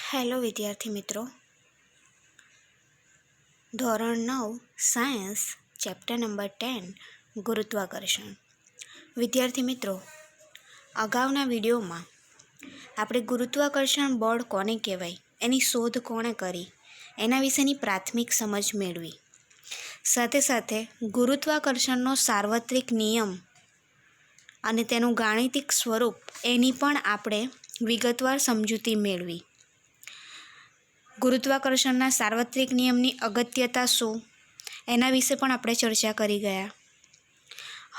Hello વિદ્યાર્થી મિત્રો, ધોરણ 9 સાયન્સ ચેપ્ટર નંબર 10 ગુરુત્વાકર્ષણ. વિદ્યાર્થી મિત્રો, અગાઉના વિડીયોમાં આપણે ગુરુત્વાકર્ષણ બળ કોને કહેવાય, એની શોધ કોણે કરી, એના વિશેની પ્રાથમિક સમજ મેળવી. સાથે સાથે ગુરુત્વાકર્ષણનો સાર્વત્રિક નિયમ અને તેનું ગાણિતિક સ્વરૂપ એની પણ આપણે વિગતવાર સમજૂતી મેળવી. ગુરુત્વાકર્ષણના સાર્વત્રિક નિયમની અગત્યતા શું, એના વિશે પણ આપણે ચર્ચા કરી ગયા.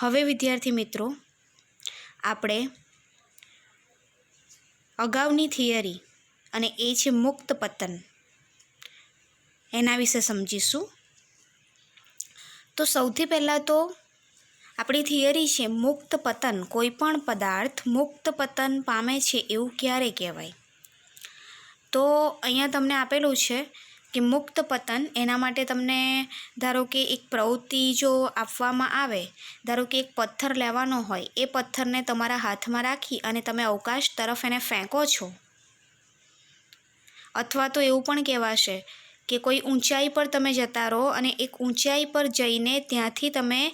હવે વિદ્યાર્થી મિત્રો, આપણે અગાઉની થિયરી અને એ છે મુક્ત પતન, એના વિશે સમજીશું. તો સૌથી પહેલાં તો આપણી થિયરી છે મુક્ત પતન. કોઈ પણ પદાર્થ મુક્ત પતન પામે છે એવું ક્યારે કહેવાય? તો અહીંયા તમને આપેલું છે કે મુક્ત પતન, એના માટે તમને ધારો કે એક પ્રવૃત્તિ જો આપવામાં આવે, ધારો કે એક પથ્થર લેવાનો હોય, એ પથ્થરને તમારા હાથમાં રાખી અને તમે અવકાશ તરફ એને ફેંકો છો, અથવા તો એવું પણ કહેવાશે કે કોઈ ઊંચાઈ પર તમે જતા રહો અને એક ઊંચાઈ પર જઈને ત્યાંથી તમે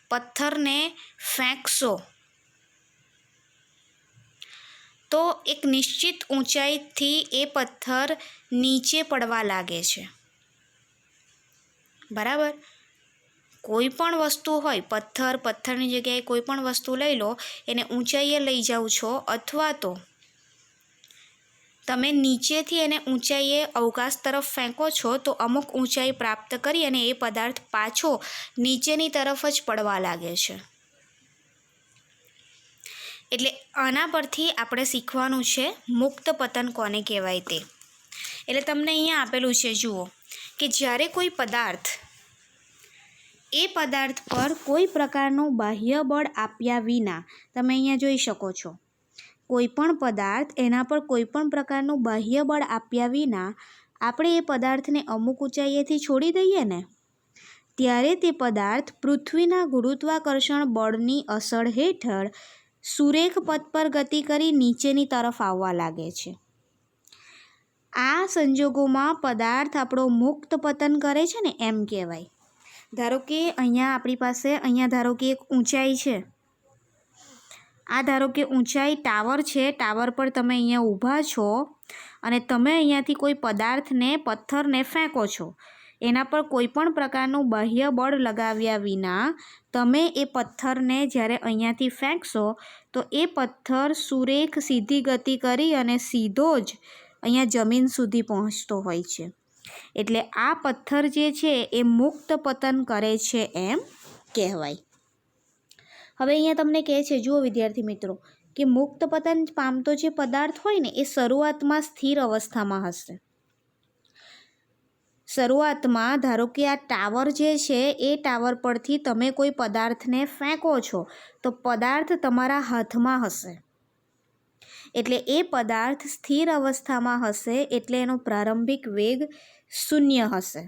પથ્થરને ફેંકશો, તો એક નિશ્ચિત ઊંચાઈથી એ પથ્થર નીચે પડવા લાગે છે. બરાબર? કોઈ પણ વસ્તુ હોય, પથ્થરની જગ્યાએ કોઈ પણ વસ્તુ લઈ લો, એને ઊંચાઈએ લઈ જાઓ છો, અથવા તો તમે નીચેથી એને ઊંચાઈએ અવકાશ તરફ ફેંકો છો, તો અમુક ઊંચાઈ પ્રાપ્ત કરી અને એ પદાર્થ પાછો નીચેની તરફ જ પડવા લાગે છે. એટલે આના પરથી આપણે શીખવાનું છે મુક્ત પતન કોને કહેવાય તે. એટલે તમને અહીંયા આપેલું છે, જુઓ કે જ્યારે કોઈ પદાર્થ એ પદાર્થ પર કોઈ પ્રકારનું બાહ્ય બળ આપ્યા વિના, તમે અહીંયા જોઈ શકો છો, કોઈ પણ પદાર્થ એના પર કોઈ પણ પ્રકારનું બાહ્ય બળ આપ્યા વિના આપણે એ પદાર્થને અમુક ઊંચાઈએથી છોડી દઈએ ને, ત્યારે તે પદાર્થ પૃથ્વીના ગુરુત્વાકર્ષણ બળની અસર હેઠળ સુરેખ પથ પર ગતિ કરી નીચેની તરફ આવવા લાગે છે. આ સંજોગોમાં પદાર્થ આપણો મુક્ત પતન કરે છે ને, એમ કહેવાય. ધારો કે અહીંયા આપણી પાસે અહીંયા ધારો કે એક ઊંચાઈ છે, આ ધારો કે ઊંચાઈ ટાવર છે, ટાવર પર તમે અહીંયા ઊભા છો અને તમે અહીંયાથી કોઈ પથ્થરને ફેંકો છો, એના પર કોઈ પણ પ્રકારનું બાહ્ય બળ લગાવ્યા વિના તમે એ પથ્થરને જ્યારે અહીંયાથી ફેંકશો, તો એ પથ્થર સુરેખ સીધી ગતિ કરી અને સીધો જ અહીંયા જમીન સુધી પહોંચતો હોય છે. એટલે આ પથ્થર જે છે એ મુક્ત પતન કરે છે એમ કહેવાય. હવે અહીંયા તમને કહે છે, જુઓ વિદ્યાર્થી મિત્રો, કે મુક્ત પતન પામતો જે પદાર્થ હોય ને, એ શરૂઆતમાં સ્થિર અવસ્થામાં હશે. શરૂઆતમાં ધારો કે આ ટાવર જે છે, એ ટાવર પરથી તમે કોઈ પદાર્થને ફેંકો છો, તો પદાર્થ તમારા હાથમાં હશે. એટલે એ પદાર્થ સ્થિર અવસ્થામાં હશે, એટલે એનો પ્રારંભિક વેગ 0 હશે.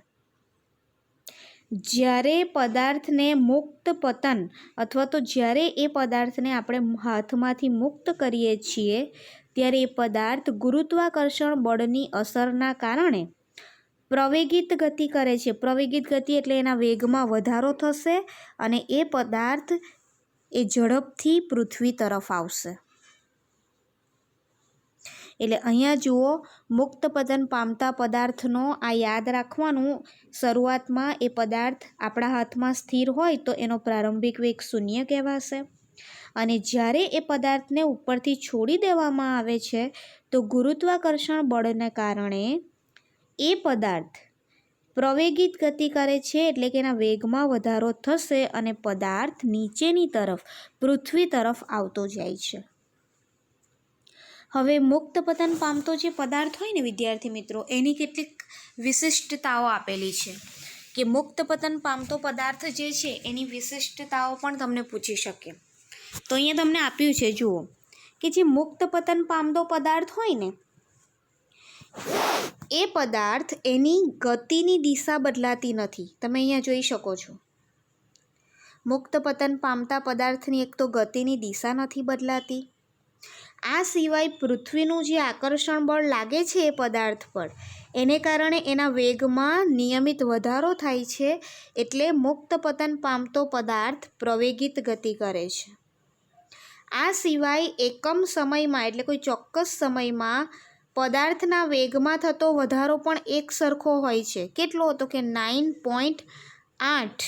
જ્યારે પદાર્થને મુક્ત પતન અથવા તો જ્યારે એ પદાર્થને આપણે હાથમાંથી મુક્ત કરીએ છીએ, ત્યારે એ પદાર્થ ગુરુત્વાકર્ષણ બળની અસરના કારણે પ્રવેગિત ગતિ કરે છે. પ્રવેગિત ગતિ એટલે એના વેગમાં વધારો થશે અને એ પદાર્થ એ ઝડપથી પૃથ્વી તરફ આવશે. એટલે અહીંયા જુઓ, મુક્ત પતન પામતા પદાર્થનો આ યાદ રાખવાનું, શરૂઆતમાં એ પદાર્થ આપણા હાથમાં સ્થિર હોય તો એનો પ્રારંભિક વેગ 0 કહેવાશે, અને જ્યારે એ પદાર્થને ઉપરથી છોડી દેવામાં આવે છે, તો ગુરુત્વાકર્ષણ બળને કારણે એ પદાર્થ પ્રવેગિત ગતિ કરે છે, એટલે કે એના વેગમાં વધારો થશે અને પદાર્થ નીચેની તરફ પૃથ્વી તરફ આવતો જાય છે. હવે મુક્ત પતન પામતો જે પદાર્થ હોય ને વિદ્યાર્થી મિત્રો, એની કેટલીક વિશિષ્ટતાઓ આપેલી છે, કે મુક્ત પતન પામતો પદાર્થ જે છે એની વિશિષ્ટતાઓ પણ તમને પૂછી શકે. તો અહીંયા તમને આપ્યું છે, જુઓ કે જે મુક્ત પતન પામતો પદાર્થ હોય ને, એ પદાર્થ એની ગતિની દિશા બદલાતી નથી. તમે અહીંયા જોઈ શકો છો, મુક્ત પતન પામતા પદાર્થની એક તો ગતિની દિશા નથી બદલાતી. આ સિવાય પૃથ્વીનું જે આકર્ષણ બળ લાગે છે એ પદાર્થ પર, એને કારણે એના વેગમાં નિયમિત વધારો થાય છે, એટલે મુક્ત પતન પામતો પદાર્થ પ્રવેગિત ગતિ કરે છે. આ સિવાય એકમ સમયમાં એટલે કોઈ ચોક્કસ સમયમાં પદાર્થના વેગમાં થતો વધારો પણ એક સરખો હોય છે. કેટલો? તો કે 9.8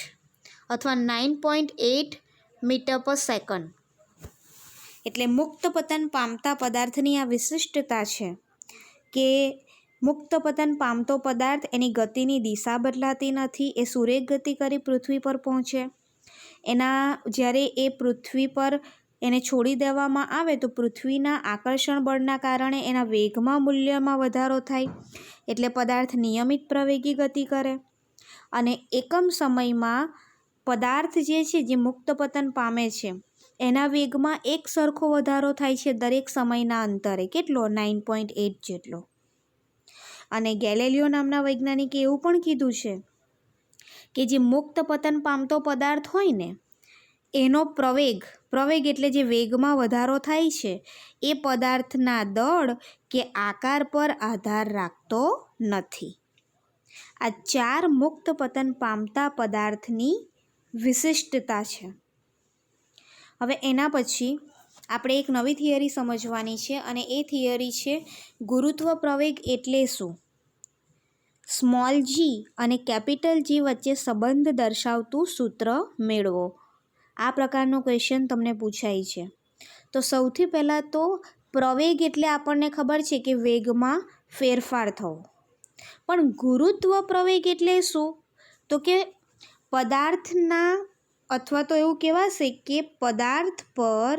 અથવા 9.8 મીટર પર સેકન્ડ. એટલે મુક્ત પતન પામતા પદાર્થની આ વિશિષ્ટતા છે કે મુક્ત પતન પામતો પદાર્થ એની ગતિની દિશા બદલાતી નથી. એ સુરેખ ગતિ કરી પૃથ્વી પર પહોંચે. જ્યારે એ પૃથ્વી પર એને છોડી દેવામાં આવે તો પૃથ્વીના આકર્ષણ બળના કારણે એના વેગમાં મૂલ્યમાં વધારો થાય, એટલે પદાર્થ નિયમિત પ્રવેગી ગતિ કરે. અને એકમ સમયમાં પદાર્થ જે છે જે મુક્ત પતન પામે છે એના વેગમાં એક સરખો વધારો થાય છે દરેક સમયના અંતરે. કેટલો? 9.8 જેટલો. અને ગેલેલિયો નામના વૈજ્ઞાનિકે એવું પણ કીધું છે કે જે મુક્ત પતન પામતો પદાર્થ હોય ને એનો પ્રવેગ એટલે જે વેગમાં વધારો થાય છે એ પદાર્થના દળ કે આકાર પર આધાર રાખતો નથી. આ 4 મુક્ત પતન પામતા પદાર્થની વિશિષ્ટતા છે. હવે એના પછી આપણે એક નવી થિયરી સમજવાની છે અને એ થિયરી છે ગુરુત્વ પ્રવેગ એટલે શું. સ્મોલ જી અને કેપિટલ જી વચ્ચે સંબંધ દર્શાવતું સૂત્ર મેળવો. આ પ્રકારનો ક્વેશ્ચન તમને પૂછાય છે. તો સૌથી પહેલાં તો પ્રવેગ એટલે આપણને ખબર છે કે વેગમાં ફેરફાર થવો. પણ ગુરુત્વ પ્રવેગ એટલે શું? તો કે પદાર્થના અથવા તો એવું કહેવાશે કે પદાર્થ પર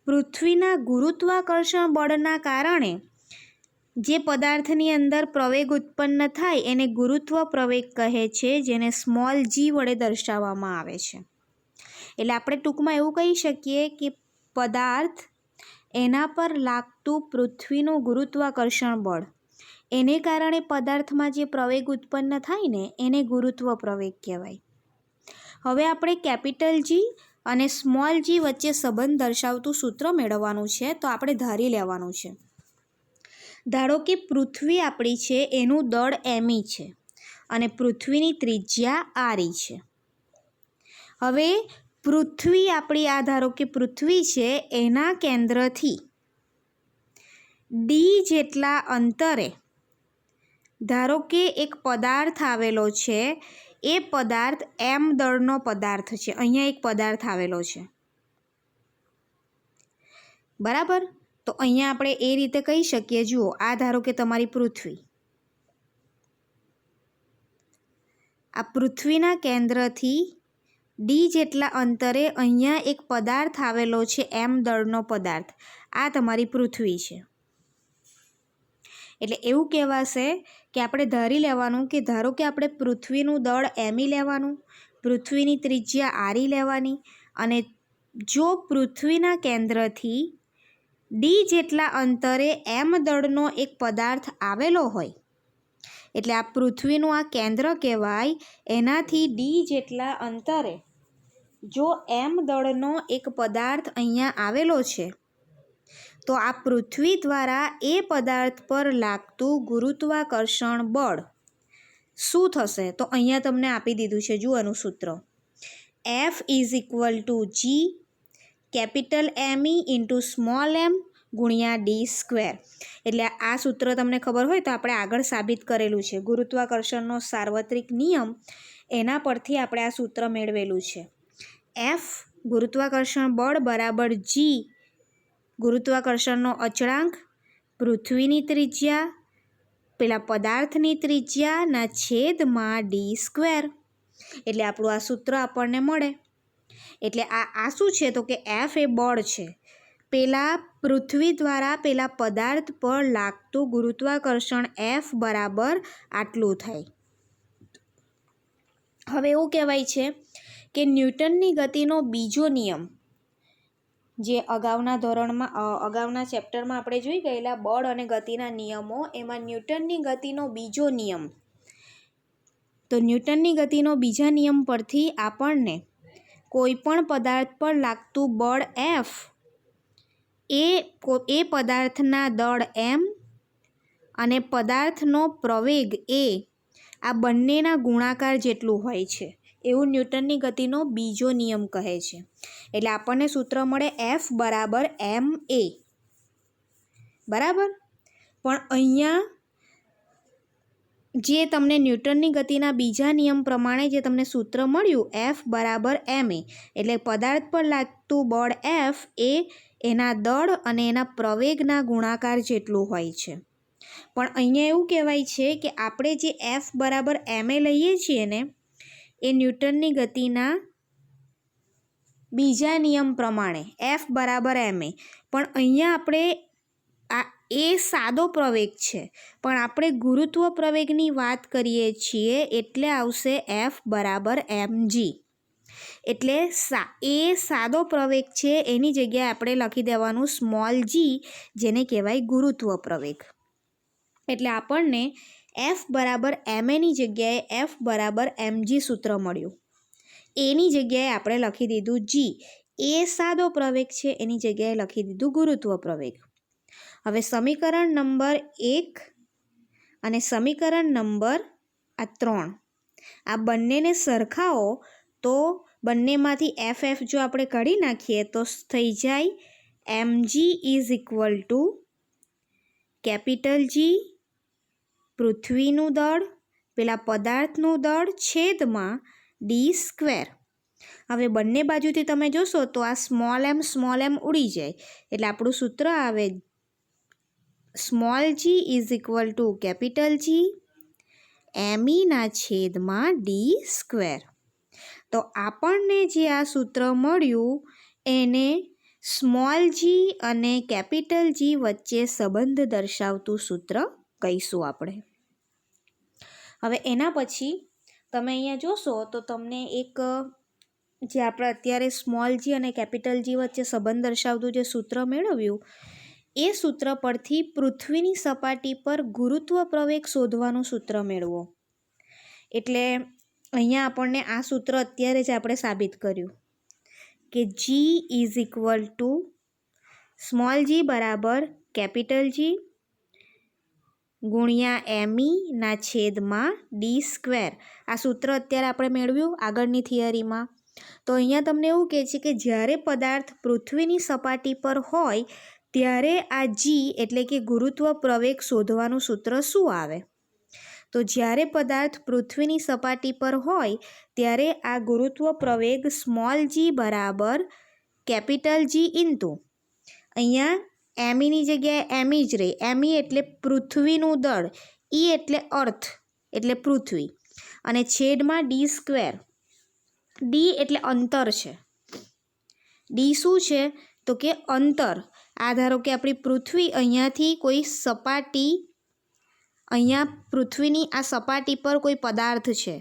પૃથ્વીના ગુરુત્વાકર્ષણ બળના કારણે જે પદાર્થની અંદર પ્રવેગ ઉત્પન્ન થાય એને ગુરુત્વ પ્રવેગ કહે છે, જેને સ્મોલ જી વડે દર્શાવવામાં આવે છે. એટલે આપણે ટૂંકમાં એવું કહી શકીએ કે પદાર્થ એના પર લાગતું પૃથ્વીનું ગુરુત્વાકર્ષણ બળ એને કારણે પદાર્થમાં જે પ્રવેગ ઉત્પન્ન થાય ને એને ગુરુત્વ પ્રવેગ કહેવાય. હવે આપણે કેપિટલ જી અને સ્મોલ જી વચ્ચે સંબંધ દર્શાવતું સૂત્ર મેળવવાનું છે. તો આપણે ધારી લેવાનું છે. ધારો કે પૃથ્વી આપણી છે એનું દળ એમી છે અને પૃથ્વીની ત્રિજ્યા આરી છે. હવે પૃથ્વી આપણી ધારો કે પૃથ્વી છે એના કેન્દ્રથી ડી જેટલા અંતરે ધારો કે એક પદાર્થ આવેલો છે. એ પદાર્થ એમ દળનો પદાર્થ છે. અહીંયા એક પદાર્થ આવેલો છે, બરાબર. તો અહીંયા આપણે એ રીતે કહી શકીએ. જુઓ, આ ધારો કે તમારી પૃથ્વી, આ પૃથ્વીના કેન્દ્રથી ડી જેટલા અંતરે અહીંયા એક પદાર્થ આવેલો છે, એમ દળનો પદાર્થ. આ તમારી પૃથ્વી છે. એટલે એવું કહેવાશે કે આપણે ધારી લેવાનું કે ધારો કે આપણે પૃથ્વીનું દળ એમી લેવાનું, પૃથ્વીની ત્રિજ્યા આરી લેવાની, અને જો પૃથ્વીના કેન્દ્રથી ડી જેટલા અંતરે એમ દળનો એક પદાર્થ આવેલો હોય, એટલે આ પૃથ્વીનું આ કેન્દ્ર કહેવાય. એનાથી ડી જેટલા અંતરે જો એમ દળનો એક પદાર્થ અહીંયા આવેલો છે તો આ પૃથ્વી દ્વારા એ પદાર્થ પર લાગતું ગુરુત્વાકર્ષણ બળ શું થશે? તો અહીંયા તમને આપી દીધું છે. જુઓ એનું સૂત્ર, F = G capital M E into small M ગુણ્યા ડી સ્ક્વેર. એટલે આ સૂત્ર તમને ખબર હોય તો આપણે આગળ સાબિત કરેલું છે. ગુરુત્વાકર્ષણનો સાર્વત્રિક નિયમ એના પરથી આપણે આ સૂત્ર મેળવેલું છે. F ગુરુત્વાકર્ષણ બળ બરાબર G ગુરુત્વાકર્ષણનો અચળાંક પૃથ્વીની ત્રિજ્યા પેલા પદાર્થની ત્રિજ્યાના છેદમાં ડી સ્ક્વેર. એટલે આપણું આ સૂત્ર આપણને મળે. એટલે આ શું છે? તો કે F એ બળ છે. પેલા પૃથ્વી દ્વારા પેલા પદાર્થ પર લાગતું ગુરુત્વાકર્ષણ F બરાબર આટલું થાય. હવે એવું કહેવાય છે કે ન્યૂટનની ગતિનો બીજો નિયમ, જે અગાઉના ચેપ્ટરમાં આપણે જોઈ ગયેલા બળ અને ગતિના નિયમો, એમાં ન્યૂટનની ગતિનો બીજો નિયમ. તો ન્યૂટનની ગતિનો બીજા નિયમ પરથી આપણને કોઈ પણ પદાર્થ પર લાગતું બળ F એ પદાર્થના દળ m અને પદાર્થનો પ્રવેગ એ આ બંનેના ગુણાકાર જેટલું હોય છે એવું ન્યૂટનની ગતિનો બીજો નિયમ કહે છે. એટલે આપણને સૂત્ર મળે F બરાબર ma. બરાબર. પણ અહીંયા જે તમને ન્યૂટનની ગતિના બીજા નિયમ પ્રમાણે જે તમને સૂત્ર મળ્યું F બરાબર ma, એટલે પદાર્થ પર લાગતું બળ F એ એના દળ અને એના પ્રવેગના ગુણાકાર જેટલું હોય છે. પણ અહીંયા એવું કહેવાય છે કે આપણે જે F બરાબર ma લઈએ છીએ ને એ ન્યૂટનની ગતિના બીજા નિયમ પ્રમાણે F બરાબર ma. પણ અહીંયા આપણે એ સાદો પ્રવેગ છે, પણ આપણે ગુરુત્વ પ્રવેગની વાત કરીએ છીએ એટલે આવશે F બરાબર mg. એટલે એ સાદો પ્રવેગ છે, એની જગ્યાએ આપણે લખી દેવાનું સ્મોલ g, જેને કહેવાય ગુરુત્વ પ્રવેગ. એટલે આપણને F બરાબર maની જગ્યાએ F બરાબર mg સૂત્ર મળ્યું. એની જગ્યાએ આપણે લખી દીધું g. એ સાદો પ્રવેગ છે, એની જગ્યાએ લખી દીધું ગુરુત્વ પ્રવેગ. હવે સમીકરણ નંબર 1 અને સમીકરણ નંબર 3 આ બંનેને સરખાવો તો બંનેમાંથી ff જો આપણે કાઢી નાખીએ તો થઈ જાય mg is equal to capital G પૃથ્વીનું દળ પેલા પદાર્થનું દળ છેદમાં d². હવે બંને બાજુથી તમે જોશો તો આ સ્મોલ m ઉડી જાય, એટલે આપણું સૂત્ર આવે small g is equal to capital G me ના છેદમાં d². તો આપણને જે આ સૂત્ર મળ્યું એને સ્મોલ g અને કેપિટલ G વચ્ચે સંબંધ દર્શાવતું સૂત્ર કહીશું આપણે. હવે એના પછી તમે અહીંયા જોશો તો તમને એક જે આપણે અત્યારે સ્મોલ g અને કેપિટલ G વચ્ચે સંબંધ દર્શાવતું જે સૂત્ર મેળવ્યું એ સૂત્ર પરથી પૃથ્વીની સપાટી પર ગુરુત્વ પ્રવેગ શોધવાનું સૂત્ર મેળવો. એટલે અહીંયા આપણને આ સૂત્ર અત્યારે જ આપણે સાબિત કર્યું કે g is equal to small g બરાબર કેપિટલ G ગુણ્યા me ના છેદમાં d². આ સૂત્ર અત્યારે આપણે મેળવ્યું આગળની થિયરીમાં. તો અહીંયા તમને એવું કહે છે કે જ્યારે પદાર્થ પૃથ્વીની સપાટી પર હોય ત્યારે આ g એટલે કે ગુરુત્વ પ્રવેગ શોધવાનું સૂત્ર શું આવે? તો જ્યારે પદાર્થ પૃથ્વીની સપાટી પર હોય ત્યારે આ ગુરુત્વ પ્રવેગ સ્મોલ g બરાબર કેપિટલ G ઇન્ટુ અહીંયા meની જગ્યાએ me જ રહી. me એટલે પૃથ્વીનું દળ, e એટલે અર્થ એટલે પૃથ્વી, અને છેદમાં d². d એટલે અંતર છે. d શું છે તો કે અંતર. આ ધારો કે આપણી પૃથ્વી અહીંયાથી કોઈ સપાટી, અહીંયા પૃથ્વીની આ સપાટી પર કોઈ પદાર્થ છે,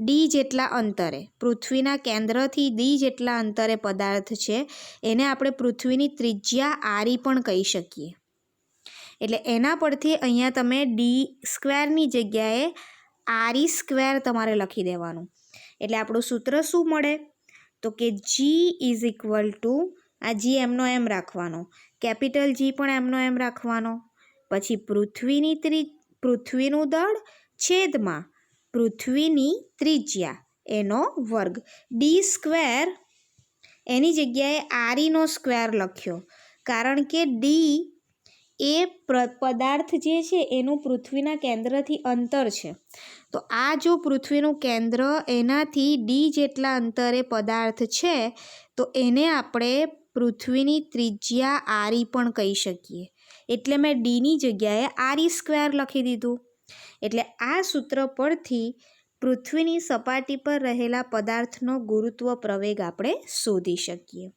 d જેટલા અંતરે, પૃથ્વીના કેન્દ્રથી d જેટલા અંતરે પદાર્થ છે, એને આપણે પૃથ્વીની ત્રિજ્યા r પણ કહી શકીએ. એટલે એના પરથી અહીંયા તમે d² જગ્યાએ re² તમારે લખી દેવાનું. એટલે આપણું સૂત્ર શું મળે તો કે g ઇઝ ઇક્વલ ટુ આ g એમનો એમ રાખવાનો, કેપિટલ G પણ એમનો એમ રાખવાનો, પછી પૃથ્વીનું દળ છેદમાં પૃથ્વીની ત્રિજ્યા એનો વર્ગ. d² એની જગ્યાએ re² લખ્યો, કારણ કે d એ પદાર્થ જે છે એનું પૃથ્વીના કેન્દ્રથી અંતર છે. તો આ જો પૃથ્વીનું કેન્દ્ર એનાથી d જેટલા અંતરે પદાર્થ છે તો એને આપણે પૃથ્વીની ત્રિજ્યા re પણ કહી શકીએ. એટલે મેં dની જગ્યાએ re² લખી દીધું. એટલે આ સૂત્ર પરથી પૃથ્વીની સપાટી પર રહેલા પદાર્થનો ગુરુત્વ પ્રવેગ આપણે શોધી શકીએ.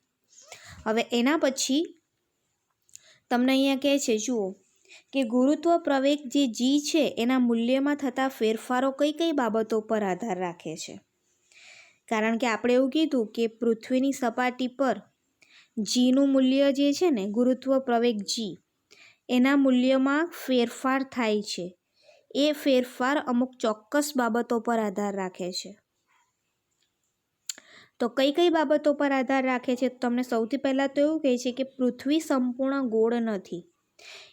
હવે એના પછી તમને અહીંયા કહે છે, જુઓ કે ગુરુત્વ પ્રવેગ જે g છે એના મૂલ્યમાં થતા ફેરફારો કઈ કઈ બાબતો પર આધાર રાખે છે? કારણ કે આપણે એવું કીધું કે પૃથ્વીની સપાટી પર gનું મૂલ્ય જે છે ને ગુરુત્વ પ્રવેગ g એના મૂલ્યમાં ફેરફાર થાય છે. એ ફેરફાર અમુક ચોક્કસ બાબતો પર આધાર રાખે છે. તો કઈ કઈ બાબતો પર આધાર રાખે છે? તમને સૌથી પહેલાં તો એવું કહે છે કે પૃથ્વી સંપૂર્ણ ગોળ નથી,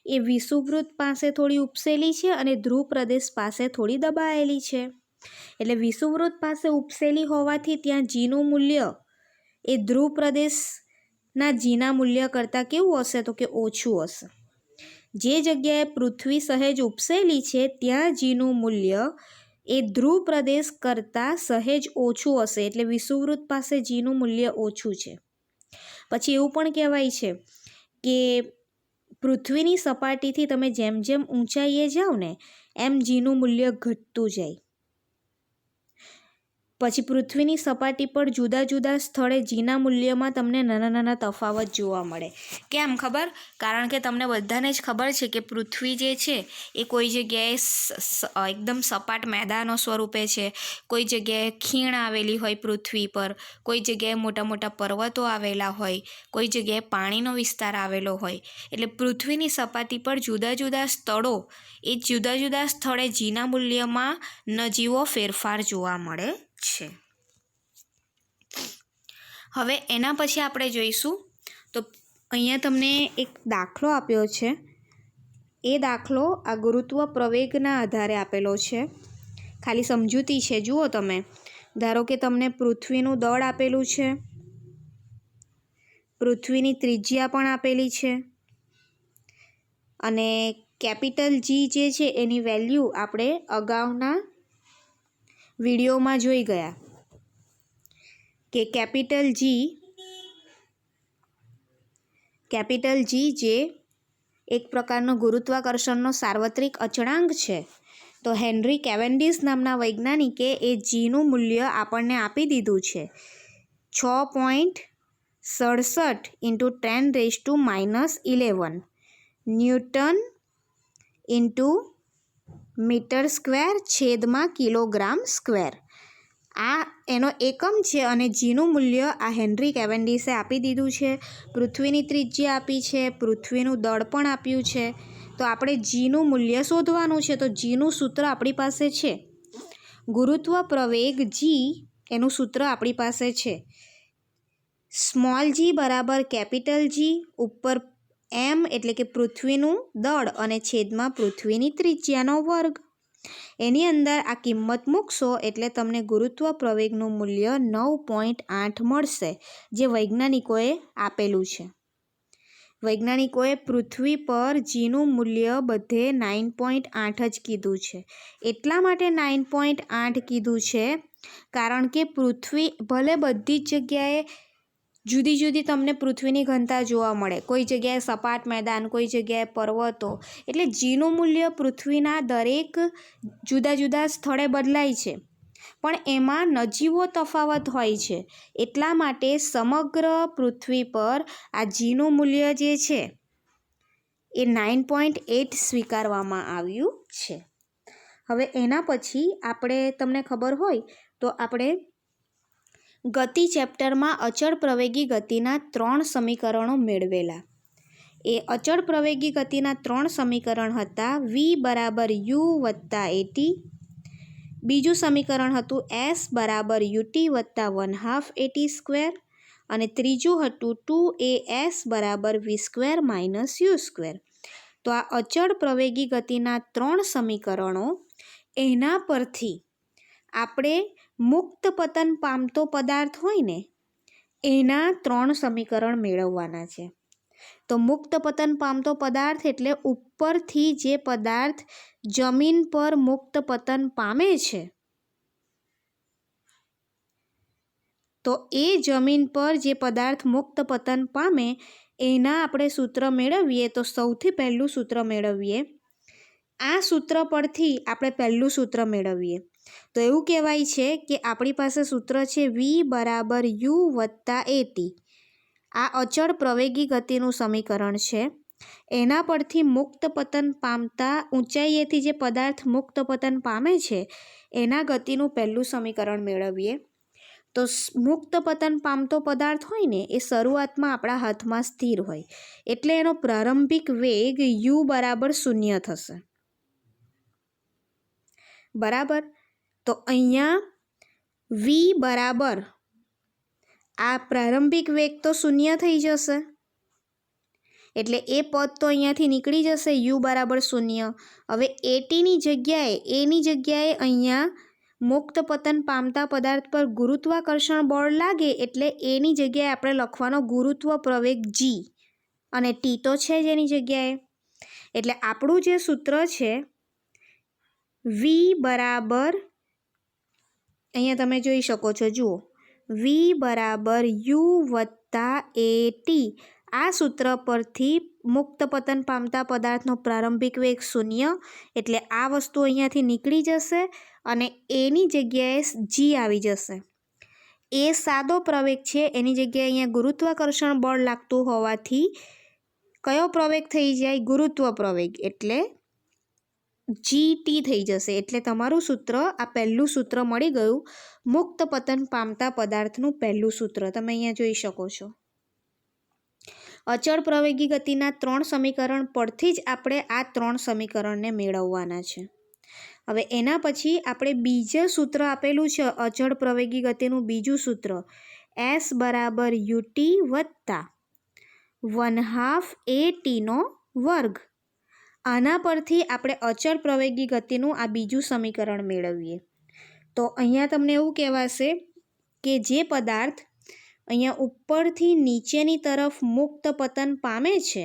એ વિષુવવૃત્ત પાસે થોડી ઉપસેલી છે અને ધ્રુવ પ્રદેશ પાસે થોડી દબાયેલી છે. એટલે વિષુવવૃત્ત પાસે ઉપસેલી હોવાથી ત્યાં જીનું મૂલ્ય એ ધ્રુવ પ્રદેશના જીના મૂલ્ય કરતાં કેવું હશે? તો કે ઓછું હશે. જે જગ્યાએ પૃથ્વી સહેજ ઉપસેલી છે ત્યાં જીનું મૂલ્ય એ ધ્રુવ પ્રદેશ કરતાં સહેજ ઓછું હશે, એટલે વિષુવવૃત્ત પાસે જીનું મૂલ્ય ઓછું છે. પછી એવું પણ કહેવાય છે કે પૃથ્વીની સપાટીથી તમે જેમ જેમ ઊંચાઈએ જાઓ ને એમ જીનું મૂલ્ય ઘટતું જાય. પછી પૃથ્વીની સપાટી પર જુદા જુદા સ્થળે જીના મૂલ્યમાં તમને નાના નાના તફાવત જોવા મળે. કેમ ખબર? કારણ કે તમને બધાને જ ખબર છે કે પૃથ્વી જે છે એ કોઈ જગ્યાએ એકદમ સપાટ મેદાનો સ્વરૂપે છે, કોઈ જગ્યાએ ખીણ આવેલી હોય પૃથ્વી પર, કોઈ જગ્યાએ મોટા મોટા પર્વતો આવેલા હોય, કોઈ જગ્યાએ પાણીનો વિસ્તાર આવેલો હોય. એટલે પૃથ્વીની સપાટી પર જુદા જુદા સ્થળો એ જુદા જુદા સ્થળે જીના મૂલ્યમાં નજીવો ફેરફાર જોવા મળે છે. હવે એના પછી આપણે જોઈશું તો અહીંયા તમને એક દાખલો આપ્યો છે. એ દાખલો આ ગુરુત્વ પ્રવેગના આધારે આપેલો છે. ખાલી સમજૂતી છે, જુઓ તમે. ધારો કે તમને પૃથ્વીનું દળ આપેલું છે, પૃથ્વીની ત્રિજ્યા પણ આપેલી છે અને કેપિટલ જી જે છે એની વેલ્યુ આપણે અગાઉના વિડીયોમાં જોઈ ગયા કે કેપિટલ જી જે એક પ્રકારનો ગુરુત્વાકર્ષણનો સાર્વત્રિક અચળાંક છે. તો હેનરી કેવેન્ડિશ નામના વૈજ્ઞાનિકે એ જીનું મૂલ્ય આપણને આપી દીધું છે 6.67 × 10⁻11 ન્યૂટન /મીટર²/કિલોગ્રામ². આ એનો એકમ છે અને જીનું મૂલ્ય આ હેનરી કેવેન્ડિશે આપી દીધું છે. પૃથ્વીની ત્રિજ્યા આપી છે, પૃથ્વીનું દળ પણ આપ્યું છે. તો આપણે જીનું મૂલ્ય શોધવાનું છે. તો જીનું સૂત્ર આપણી પાસે છે. ગુરુત્વ પ્રવેગ જી એનું સૂત્ર આપણી પાસે છે. સ્મોલ જી બરાબર કેપિટલ જી ઉપર એમ એટલે કે પૃથ્વીનું દળ અને છેદમાં પૃથ્વીની ત્રિજ્યાનો વર્ગ. એની અંદર આ કિંમત મૂકશો એટલે તમને ગુરુત્વ પ્રવેગનું મૂલ્ય 9.8 મળશે, જે વૈજ્ઞાનિકોએ આપેલું છે. વૈજ્ઞાનિકોએ પૃથ્વી પર જીનું મૂલ્ય બધે 9.8 જ કીધું છે. એટલા માટે 9.8 કીધું છે કારણ કે પૃથ્વી ભલે બધી જ જગ્યાએ જુદી જુદી તમને પૃથ્વીની ઘનતા જોવા મળે, કોઈ જગ્યાએ સપાટ મેદાન, કોઈ જગ્યાએ પર્વતો, એટલે જીનું મૂલ્ય પૃથ્વીના દરેક જુદા જુદા સ્થળે બદલાય છે, પણ એમાં નજીવો તફાવત હોય છે. એટલા માટે સમગ્ર પૃથ્વી પર આ જીનું મૂલ્ય જે છે એ 9.8 સ્વીકારવામાં આવ્યું છે. હવે એના પછી આપણે તમને ખબર હોય તો આપણે ગતિ ચેપ્ટરમાં અચળ પ્રવેગી ગતિના 3 સમીકરણો મેળવેલા. એ અચળ પ્રવેગી ગતિના 3 સમીકરણ હતા v = u + at, બીજું સમીકરણ હતું s = ut + 1/2at² અને ત્રીજું હતું 2as = v² - u². તો આ અચળ પ્રવેગી ગતિના 3 સમીકરણો, એના પરથી આપણે મુક્ત પતન પામતો પદાર્થ હોય ને એના 3 સમીકરણ મેળવવાના છે. તો મુક્ત પતન પામતો પદાર્થ એટલે ઉપરથી જે પદાર્થ જમીન પર મુક્ત પતન પામે છે, તો એ જમીન પર જે પદાર્થ મુક્ત પતન પામે એના આપણે સૂત્ર મેળવીએ. તો સૌથી પહેલું સૂત્ર મેળવીએ, આ સૂત્ર પરથી આપણે પહેલું સૂત્ર મેળવીએ. તો એવું કહેવાય છે કે આપણી પાસે સૂત્ર છે v = u + at. આ અચળ પ્રવેગી ગતિનું સમીકરણ છે. એના પરથી મુક્ત પતન પામતા ઊંચાઈએથી જે પદાર્થ મુક્ત પતન પામે છે એના ગતિનું પહેલું સમીકરણ મેળવીએ. તો મુક્ત પતન પામતો પદાર્થ હોય ને એ શરૂઆતમાં આપણા હાથમાં સ્થિર હોય, એટલે એનો પ્રારંભિક વેગ u = 0 થશે. બરાબર. તો અહીંયા v = આ પ્રારંભિક વેગ તો શૂન્ય થઈ જશે, એટલે એ પદ તો અહીંયાથી નીકળી જશે, યુ બરાબર શૂન્ય. હવે એટીની જગ્યાએ અહીંયા મુક્ત પતન પામતા પદાર્થ પર ગુરુત્વાકર્ષણ બળ લાગે એટલે એની જગ્યાએ આપણે લખવાનો ગુરુત્વ પ્રવેગ જી, અને ટી તો છે જ એની જગ્યાએ. એટલે આપણું જે સૂત્ર છે વી બરાબર, અહીંયા તમે જોઈ શકો છો, જુઓ, વી બરાબર યુ વત્તા એ ટી. આ સૂત્ર પરથી મુક્ત પતન પામતા પદાર્થનો પ્રારંભિક વેગ શૂન્ય, એટલે આ વસ્તુ અહીંયાથી નીકળી જશે અને એની જગ્યાએ જી આવી જશે. એ સાદો પ્રવેગ છે, એની જગ્યાએ અહીંયા ગુરુત્વાકર્ષણ બળ લાગતું હોવાથી કયો પ્રવેગ થઈ જાય? ગુરુત્વ પ્રવેગ, એટલે જી થઈ જશે. એટલે તમારું સૂત્ર, આ પહેલું સૂત્ર મળી ગયું, મુક્ત પતન પામતા પદાર્થનું પહેલું સૂત્ર તમે અહીંયા જોઈ શકો છો. અચળ પ્રવેગી ગતિના 3 સમીકરણ પરથી જ આપણે આ 3 સમીકરણને મેળવવાના છે. હવે એના પછી આપણે બીજું સૂત્ર આપેલું છે અચળ પ્રવેગી ગતિનું બીજું સૂત્ર, એસ બરાબર યુટી વત્તા 1/2 એ ટીનો વર્ગ. આના પરથી આપણે અચળ પ્રવેગી ગતિનું આ બીજું સમીકરણ મેળવીએ તો અહીંયા તમને એવું કહેવાશે કે જે પદાર્થ અહીંયા ઉપરથી નીચેની તરફ મુક્ત પતન પામે છે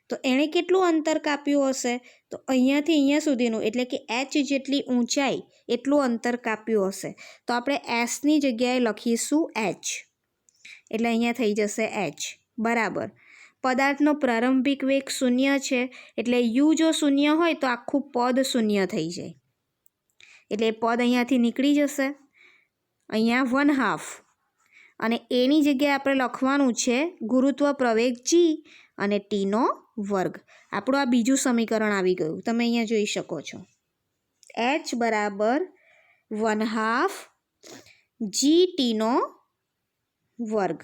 તો એણે કેટલું અંતર કાપ્યું હશે? તો અહીંયાથી અહીંયા સુધીનું, એટલે કે એચ જેટલી ઊંચાઈ એટલું અંતર કાપ્યું હશે. તો આપણે એસની જગ્યાએ લખીશું એચ, એટલે અહીંયા થઈ જશે એચ બરાબર. પદાર્થનો પ્રારંભિક વેગ શૂન્ય છે, એટલે યુ જો શૂન્ય હોય તો આખું પદ શૂન્ય થઈ જાય, એટલે એ પદ અહીંયાથી નીકળી જશે. અહીંયા 1/2 અને એની જગ્યાએ આપણે લખવાનું છે ગુરુત્વ પ્રવેગ જી અને ટીનો વર્ગ. આપણું આ બીજું સમીકરણ આવી ગયું, તમે અહીંયા જોઈ શકો છો. એચ બરાબર 1/2 જી ટીનો વર્ગ.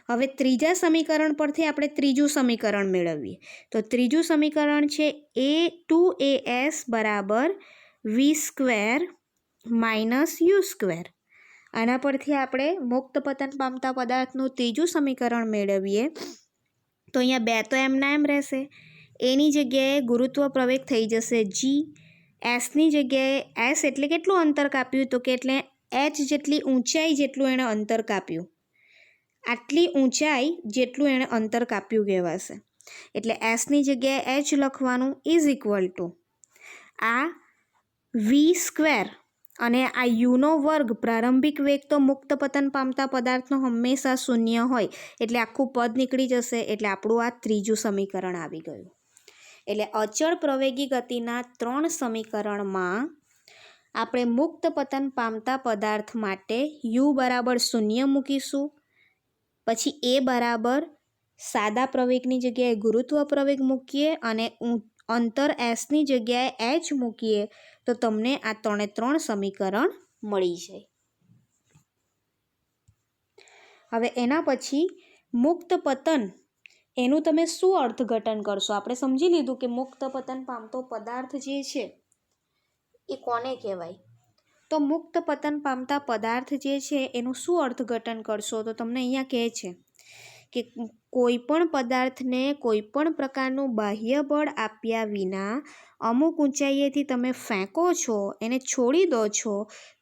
હવે ત્રીજા સમીકરણ પરથી આપણે ત્રીજું સમીકરણ મેળવીએ તો ત્રીજું સમીકરણ છે A2AS બરાબર V² માઇનસ U². આના પરથી આપણે મુક્ત પતન પામતા પદાર્થનું ત્રીજું સમીકરણ મેળવીએ તો અહીંયા 2 તો એમના એમ રહેશે, એની જગ્યાએ ગુરુત્વ પ્રવેગ થઈ જશે જી, એસની જગ્યાએ એસ એટલે કેટલું અંતર કાપ્યું? તો કે એટલે એચ જેટલી ઊંચાઈ જેટલું એણે અંતર કાપ્યું, આટલી ઊંચાઈ જેટલું એણે અંતર કાપ્યું કહેવાશે. એટલે એસની જગ્યાએ એચ લખવાનું ઇઝ ઇક્વલ ટુ આ V² અને આ યુનો વર્ગ. પ્રારંભિક વેગ તો મુક્ત પતન પામતા પદાર્થનો હંમેશા શૂન્ય હોય, એટલે આખું પદ નીકળી જશે. એટલે આપણું આ ત્રીજું સમીકરણ આવી ગયું. એટલે અચળ પ્રવેગી ગતિના 3 સમીકરણમાં આપણે મુક્ત પતન પામતા પદાર્થ માટે યુ બરાબર શૂન્ય મૂકીશું, પછી એ બરાબર સાદા પ્રવેગની જગ્યાએ ગુરુત્વ પ્રવેગ મૂકીએ અને અંતર એસની જગ્યાએ એચ મૂકીએ તો તમને આ 3 સમીકરણ મળી જાય. હવે એના પછી મુક્ત પતન, એનું તમે શું અર્થઘટન કરશો? આપણે સમજી લીધું કે મુક્ત પતન પામતો પદાર્થ જે છે એ કોને કહેવાય. તો મુક્ત પતન પામતા પદાર્થ જે છે એનું શું અર્થઘટન કરશો? તો તમને અહીંયા કહે છે કે કોઈ પણ પદાર્થને કોઈ પણ પ્રકારનું બાહ્ય બળ આપ્યા વિના અમુક ઊંચાઈએથી તમે ફેંકો છો, એને છોડી દો છો,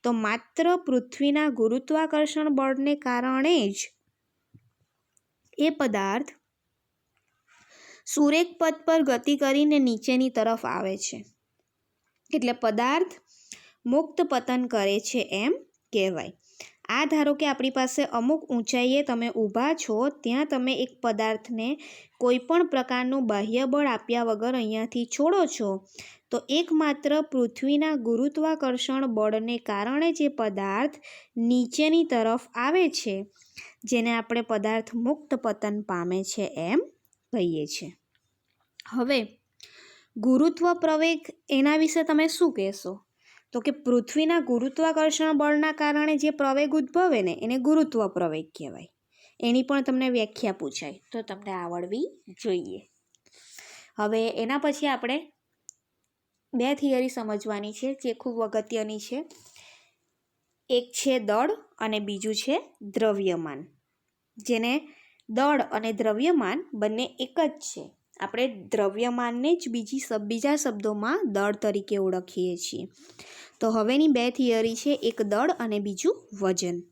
તો માત્ર પૃથ્વીના ગુરુત્વાકર્ષણ બળને કારણે જ એ પદાર્થ સુરેખ પથ પર ગતિ કરીને નીચેની તરફ આવે છે. એટલે પદાર્થ મુક્ત પતન કરે છે એમ કહેવાય. આ ધારો કે આપણી પાસે અમુક ઊંચાઈએ તમે ઊભા છો, ત્યાં તમે એક પદાર્થને કોઈ પણ પ્રકારનું બાહ્ય બળ આપ્યા વગર અહીંયાથી છોડો છો, તો એકમાત્ર પૃથ્વીના ગુરુત્વાકર્ષણ બળને કારણે જે પદાર્થ નીચેની તરફ આવે છે, જેને આપણે પદાર્થ મુક્ત પતન પામે છે એમ કહીએ છીએ. હવે ગુરુત્વ પ્રવેગ, એના વિશે તમે શું કહેશો? તો કે પૃથ્વીના ગુરુત્વાકર્ષણ બળના કારણે જે પ્રવેગ ઉદ્ભવે ને એને ગુરુત્વ પ્રવેગ કહેવાય. એની પણ તમને વ્યાખ્યા પૂછાય તો તમને આવડવી જોઈએ. હવે એના પછી આપણે 2 થિયરી સમજવાની છે જે ખૂબ અગત્યની છે. એક છે દળ અને બીજું છે દ્રવ્યમાન, જેને દળ અને દ્રવ્યમાન બંને એક જ છે. આપણે દ્રવ્યમાનને જ બીજા શબ્દોમાં દળ તરીકે ઓળખીએ છીએ. તો હવેની બે થિયરી છે, એક દળ અને બીજું વજન.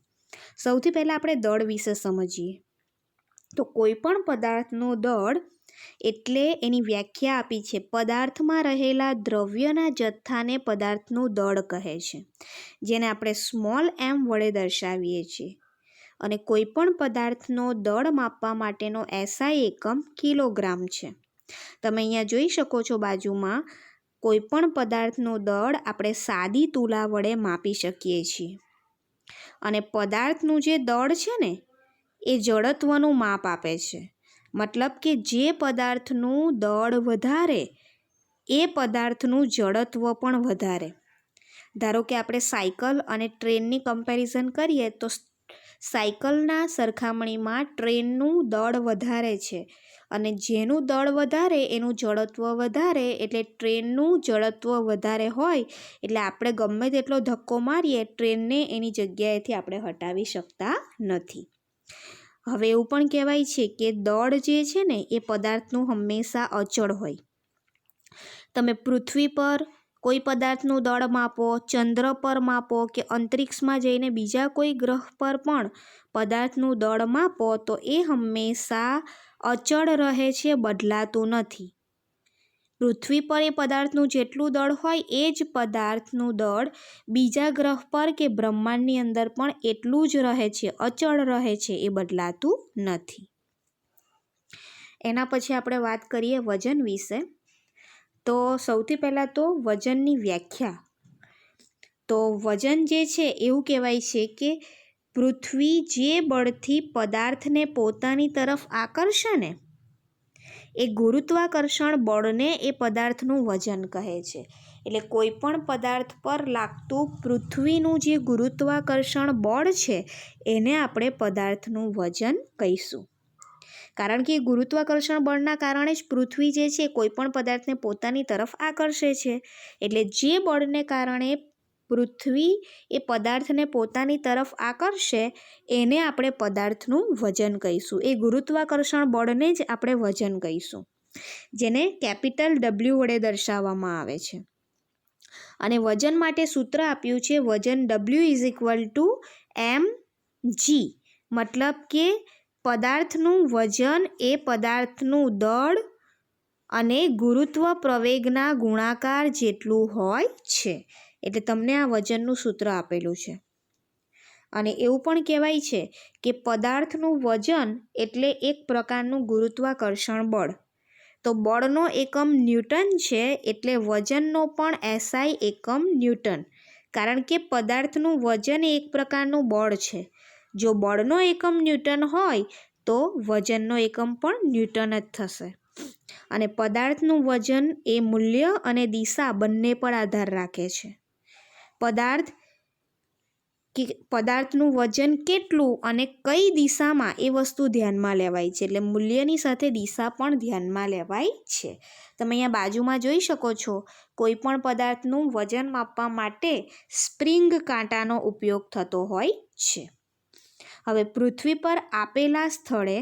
સૌથી પહેલાં આપણે દળ વિશે સમજીએ. તો કોઈ પણ પદાર્થનું દળ એટલે એની વ્યાખ્યા આપી છે, પદાર્થમાં રહેલા દ્રવ્યના જથ્થાને પદાર્થનું દળ કહે છે, જેને આપણે સ્મોલ m વડે દર્શાવીએ છીએ. અને કોઈ પણ પદાર્થનો દળ માપવા માટેનો SI એકમ કિલોગ્રામ છે. તમે અહીંયા જોઈ શકો છો બાજુમાં, કોઈ પણ પદાર્થનું દળ આપણે સાદી તુલા વડે માપી શકીએ છીએ. અને પદાર્થનું જે દળ છે ને એ જડત્વનું માપ આપે છે. મતલબ કે જે પદાર્થનું દળ વધારે એ પદાર્થનું જડત્વ પણ વધારે. ધારો કે આપણે સાયકલ અને ટ્રેનની કમ્પેરિઝન કરીએ તો સાયકલના સરખામણીમાં ટ્રેનનું દળ વધારે છે, અને જેનું દળ વધારે એનું જડત્વ વધારે, એટલે ટ્રેનનું જડત્વ વધારે હોય એટલે આપણે ગમે તેટલો ધક્કો મારીએ ટ્રેનને એની જગ્યાએથી આપણે હટાવી શકતા નથી. હવે એવું પણ કહેવાય છે કે દળ જે છે ને એ પદાર્થનું હંમેશા અચળ હોય. તમે પૃથ્વી પર કોઈ પદાર્થનું દળ માપો, ચંદ્ર પર માપો કે અંતરિક્ષમાં જઈને બીજા કોઈ ગ્રહ પર પણ પદાર્થનું દળ માપો તો એ હંમેશા અચળ રહે છે, બદલાતું નથી. પૃથ્વી પર એ પદાર્થનું જેટલું દળ હોય એ જ પદાર્થનું દળ બીજા ગ્રહ પર કે બ્રહ્માંડની અંદર પણ એટલું જ રહે છે, અચળ રહે છે, એ બદલાતું નથી. એના પછી આપણે વાત કરીએ વજન વિશે. તો સૌથી પહેલાં તો વજનની વ્યાખ્યા. તો વજન જે છે એવું કહેવાય છે કે પૃથ્વી જે બળથી પદાર્થને પોતાની તરફ આકર્ષે ને એ ગુરુત્વાકર્ષણ બળને એ પદાર્થનું વજન કહે છે. એટલે કોઈ પણ પદાર્થ પર લાગતું પૃથ્વીનું જે ગુરુત્વાકર્ષણ બળ છે એને આપણે પદાર્થનું વજન કહીશું. કારણ કે ગુરુત્વાકર્ષણ બળના કારણે જ પૃથ્વી જે છે કોઈ પણ પદાર્થને પોતાની તરફ આકર્ષે છે. એટલે જે બળને કારણે પૃથ્વી એ પદાર્થને પોતાની તરફ આકર્ષે એને આપણે પદાર્થનું વજન કહીશું. એ ગુરુત્વાકર્ષણ બળને જ આપણે વજન કહીશું, જેને કેપિટલ W વડે દર્શાવવામાં આવે છે. અને વજન માટે સૂત્ર આપ્યું છે, વજન W=mg. મતલબ કે પદાર્થનું વજન એ પદાર્થનું દળ અને ગુરુત્વ પ્રવેગના ગુણાકાર જેટલું હોય છે. એટલે તમને આ વજનનું સૂત્ર આપેલું છે. અને એવું પણ કહેવાય છે કે પદાર્થનું વજન એટલે એક પ્રકારનું ગુરુત્વાકર્ષણ બળ. તો બળનો એકમ ન્યૂટન છે, એટલે વજનનો પણ SI એકમ ન્યૂટન. કારણ કે પદાર્થનું વજન એ એક પ્રકારનું બળ છે. જો બળનો એકમ ન્યૂટન હોય તો વજનનો એકમ પણ ન્યૂટન જ થશે. અને પદાર્થનું વજન એ મૂલ્ય અને દિશા બંને પર આધાર રાખે છે. પદાર્થનું વજન કેટલું અને કઈ દિશામાં એ વસ્તુ ધ્યાનમાં લેવાય છે. એટલે મૂલ્યની સાથે દિશા પણ ધ્યાનમાં લેવાય છે. તમે અહીંયા બાજુમાં જોઈ શકો છો, કોઈ પણ પદાર્થનું વજન માપવા માટે સ્પ્રિંગ કાંટાનો ઉપયોગ થતો હોય છે. હવે પૃથ્વી પર આપેલા સ્થળે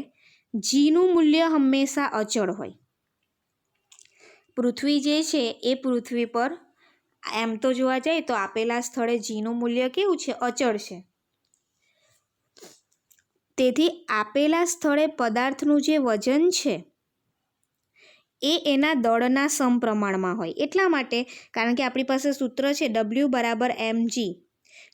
જીનું મૂલ્ય હંમેશા અચળ હોય. પૃથ્વી જે છે એ પૃથ્વી પર એમ તો જોવા જાય તો આપેલા સ્થળે જીનું મૂલ્ય કેવું છે? અચળ છે. તેથી આપેલા સ્થળે પદાર્થનું જે વજન છે એ એના દળના સમપ્રમાણમાં હોય. એટલા માટે, કારણ કે આપણી પાસે સૂત્ર છે W=mg.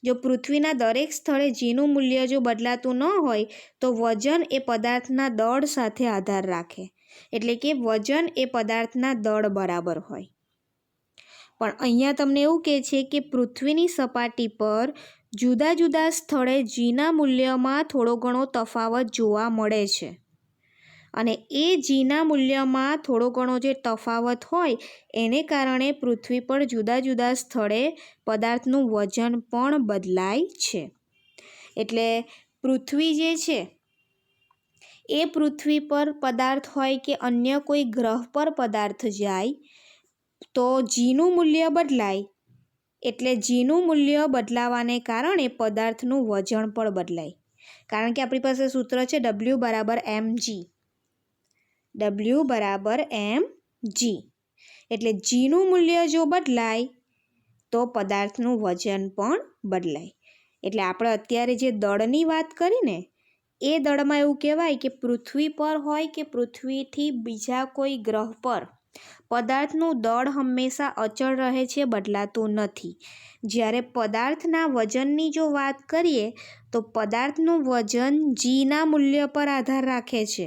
જો પૃથ્વીના દરેક સ્થળે જીનું મૂલ્ય જો બદલાતું ન હોય તો વજન એ પદાર્થના દળ સાથે આધાર રાખે. એટલે કે વજન એ પદાર્થના દળ બરાબર હોય. પણ અહીંયા તમને એવું કહે છે કે પૃથ્વીની સપાટી પર જુદા જુદા સ્થળે જીના મૂલ્યમાં થોડો ઘણો તફાવત જોવા મળે છે. અને એ જીના મૂલ્યમાં થોડો ઘણો જે તફાવત હોય એને કારણે પૃથ્વી પર જુદા જુદા સ્થળે પદાર્થનું વજન પણ બદલાય છે. એટલે પૃથ્વી જે છે એ પૃથ્વી પર પદાર્થ હોય કે અન્ય કોઈ ગ્રહ પર પદાર્થ જાય તો જીનું મૂલ્ય બદલાય એટલે જીનું મૂલ્ય બદલાવાને કારણે પદાર્થનું વજન પણ બદલાય. કારણ કે આપણી પાસે સૂત્ર છે W બરાબર mg. W બરાબર mg. એટલે જીનું મૂલ્ય જો બદલાય તો પદાર્થનું વજન પણ બદલાય. એટલે આપણે અત્યારે જે દળની વાત કરીને એ દળમાં એવું કહેવાય કે પૃથ્વી પર હોય કે પૃથ્વીથી બીજા કોઈ ગ્રહ પર પદાર્થનું દળ હંમેશા અચળ રહે છે, બદલાતું નથી. જ્યારે પદાર્થના વજનની જો વાત કરીએ તો પદાર્થનું વજન જીના મૂલ્ય પર આધાર રાખે છે.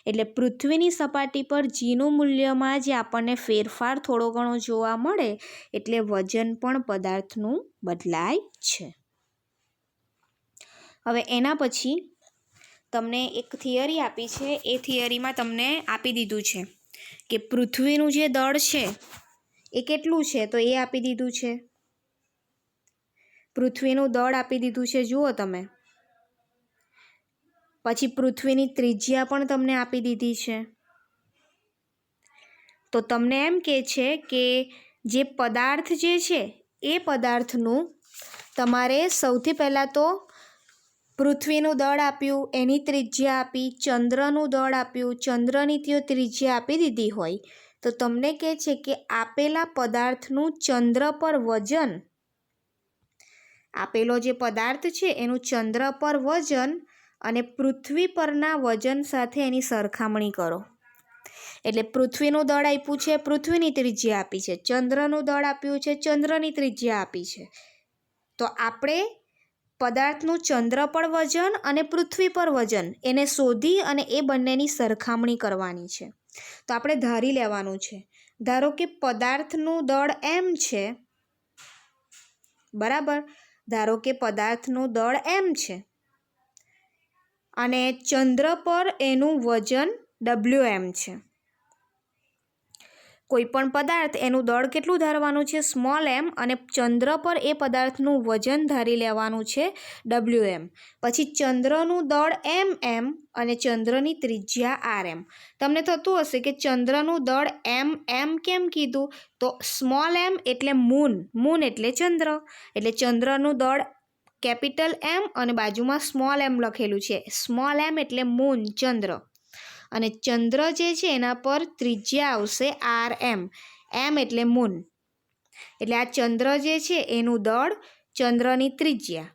એટલે પૃથ્વીની સપાટી પર જીનું મૂલ્યમાં જે આપણને ફેરફાર થોડો ઘણો જોવા મળે એટલે વજન પણ પદાર્થનું બદલાય છે. હવે એના પછી તમને એક થિયરી આપી છે. એ થિયરીમાં તમને આપી દીધું છે કે પૃથ્વીનું જે દળ છે એ કેટલું છે, તો એ આપી દીધું છે. પૃથ્વીનું દળ આપી દીધું છે, જુઓ તમે. પછી પૃથ્વીની ત્રિજ્યા પણ તમને આપી દીધી છે. તો તમને એમ કહે છે કે જે પદાર્થ જે છે એ પદાર્થનું તમારે સૌથી પહેલાં તો પૃથ્વીનું દળ આપ્યું, એની ત્રિજ્યા આપી, ચંદ્રનું દળ આપ્યું, ચંદ્રની તે ત્રિજ્યા આપી દીધી હોય તો તમને કહે છે કે આપેલા પદાર્થનું ચંદ્ર પર વજન, આપેલો જે પદાર્થ છે એનું ચંદ્ર પર વજન અને પૃથ્વી પરના વજન સાથે એની સરખામણી કરો. એટલે પૃથ્વીનું દળ આપ્યું છે, પૃથ્વીની ત્રિજ્યા આપી છે, ચંદ્રનું દળ આપ્યું છે, ચંદ્રની ત્રિજ્યા આપી છે. તો આપણે પદાર્થનું ચંદ્ર પર વજન અને પૃથ્વી પર વજન એને શોધી અને એ બંનેની સરખામણી કરવાની છે. તો આપણે ધારી લેવાનું છે, ધારો કે પદાર્થનું દળ m છે, બરાબર. ધારો કે પદાર્થનું દળ m છે અને ચંદ્ર પર એનું વજન Wm છે. કોઈ પણ પદાર્થ એનું દળ કેટલું ધારવાનું છે, સ્મોલ m, અને ચંદ્ર પર એ પદાર્થનું વજન ધારી લેવાનું છે Wm. પછી ચંદ્રનું દળ mm અને ચંદ્રની ત્રિજ્યા rm. તમને થતું હશે કે ચંદ્રનું દળ m કેમ કીધું, તો સ્મોલ m એટલે મૂન એટલે ચંદ્ર, એટલે ચંદ્રનું દળ કેપિટલ M અને બાજુમાં સ્મોલ m લખેલું છે. સ્મોલ m એટલે મૂન, ચંદ્ર, અને ચંદ્ર જે છે એના પર ત્રિજ્યા આવશે rm. m એટલે મૂન. એટલે આ ચંદ્ર જે છે એનું દળ, ચંદ્રની ત્રિજ્યા,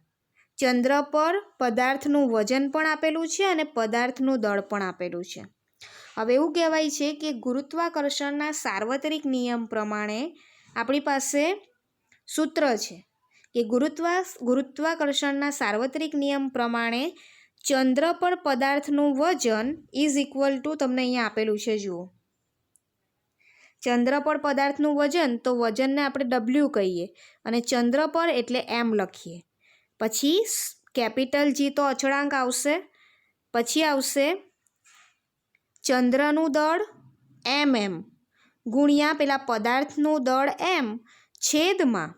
ચંદ્ર પર પદાર્થનું વજન પણ આપેલું છે અને પદાર્થનું દળ પણ આપેલું છે. હવે એવું કહેવાય છે કે ગુરુત્વાકર્ષણના સાર્વત્રિક નિયમ પ્રમાણે આપણી પાસે સૂત્ર છે કે ગુરુત્વાકર્ષણના સાર્વત્રિક નિયમ પ્રમાણે ચંદ્ર પર પદાર્થનું વજન ઇઝ ઇક્વલ ટુ, તમને અહીંયા આપેલું છે જુઓ, ચંદ્ર પર પદાર્થનું વજન, તો વજનને આપણે W કહીએ અને ચંદ્ર પર એટલે M લખીએ. પછી કેપિટલ G તો અચળાંક આવશે, પછી આવશે ચંદ્રનું દળ mm ગુણ્યા પેલા પદાર્થનું દળ m છેદમાં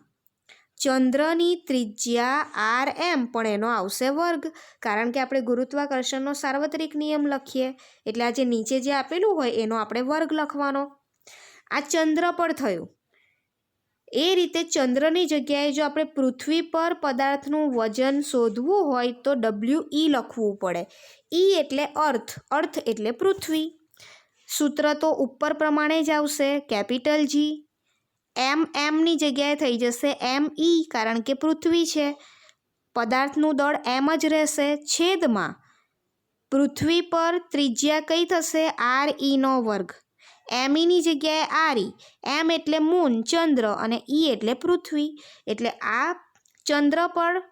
ચંદ્રની ત્રિજ્યા rm, પણ એનો આવશે વર્ગ, કારણ કે આપણે ગુરુત્વાકર્ષણનો સાર્વત્રિક નિયમ લખીએ એટલે આ જે નીચે જે આપેલું હોય એનો આપણે વર્ગ લખવાનો. આ ચંદ્ર પર થયું. એ રીતે ચંદ્રની જગ્યાએ જો આપણે પૃથ્વી પર પદાર્થનું વજન શોધવું હોય તો WE લખવું પડે. E એટલે અર્થ એટલે પૃથ્વી. સૂત્ર તો ઉપર પ્રમાણે જ આવશે, કેપિટલ G, ની જગ્યાએ થઈ જશે ME, કારણ કે પૃથ્વી છે, પદાર્થનું દળ m જ રહેશે, છેદમાં પૃથ્વી પર ત્રિજ્યા કઈ થશે, RE નો વર્ગ. MEની જગ્યાએ RE, M એટલે મૂન, ચંદ્ર, અને E એટલે પૃથ્વી. એટલે આ ચંદ્ર પર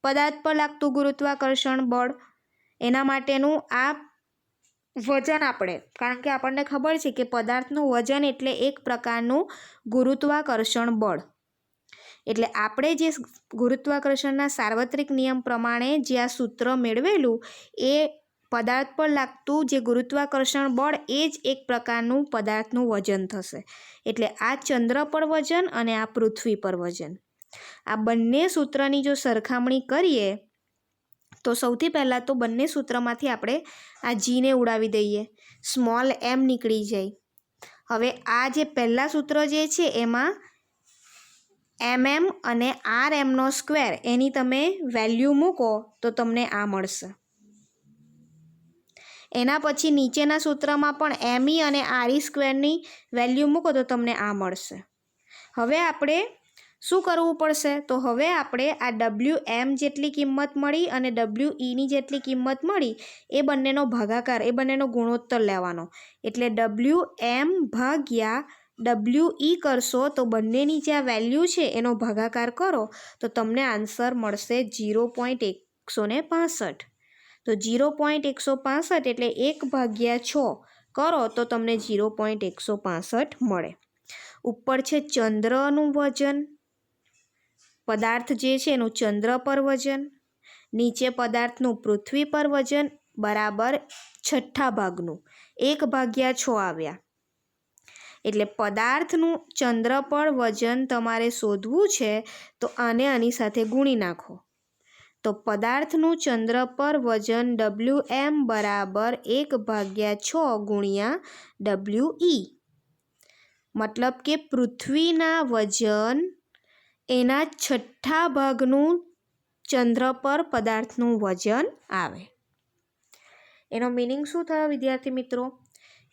પદાર્થ પર લાગતું ગુરુત્વાકર્ષણ બળ, એના માટેનું આ વજન આપણે, કારણ કે આપણને ખબર છે કે પદાર્થનું વજન એટલે એક પ્રકારનું ગુરુત્વાકર્ષણ બળ. એટલે આપણે જે ગુરુત્વાકર્ષણના સાર્વત્રિક નિયમ પ્રમાણે જે આ સૂત્ર મેળવેલું એ પદાર્થ પર લાગતું જે ગુરુત્વાકર્ષણ બળ એ જ એક પ્રકારનું પદાર્થનું વજન થશે. એટલે આ ચંદ્ર પર વજન અને આ પૃથ્વી પર વજન, આ બંને સૂત્રની જો સરખામણી કરીએ તો સૌથી પહેલાં તો બંને સૂત્રમાંથી આપણે આ જીને ઉડાવી દઈએ, સ્મોલ m નીકળી જાય. હવે આ જે પહેલાં સૂત્ર જે છે એમાં mm અને rmનો સ્ક્વેર એની તમે વેલ્યુ મૂકો તો તમને આ મળશે. એના પછી નીચેના સૂત્રમાં પણ me અને re સ્ક્વેરની વેલ્યુ મૂકો તો તમને આ મળશે. હવે આપણે શું કરવું પડશે? તો હવે આપણે આ wm જેટલી કિંમત મળી અને weની જેટલી કિંમત મળી એ બંનેનો ભાગાકાર, એ બંનેનો ગુણોત્તર લેવાનો. એટલે wm ભાગ્યા we કરશો તો બંનેની જે આ વેલ્યુ છે એનો ભાગાકાર કરો તો તમને આન્સર મળશે 0.165. તો 0.165 એટલે 1/6 કરો તો તમને 0.165 મળે. ઉપર છે ચંદ્રનું વજન, પદાર્થ જે છે એનું ચંદ્ર પર વજન, નીચે પદાર્થનું પૃથ્વી પર વજન બરાબર 6 ભાગનું 1/6 આવ્યા. એટલે પદાર્થનું ચંદ્ર પર વજન તમારે શોધવું છે તો આને આની સાથે ગુણી નાખો. તો પદાર્થનું ચંદ્ર પર વજન wm બરાબર 1/6 ગુણ્યા we. મતલબ કે પૃથ્વીના વજન એના 6 ભાગનું ચંદ્ર પર પદાર્થનું વજન આવે. એનો મિનિંગ શું થયો વિદ્યાર્થી મિત્રો?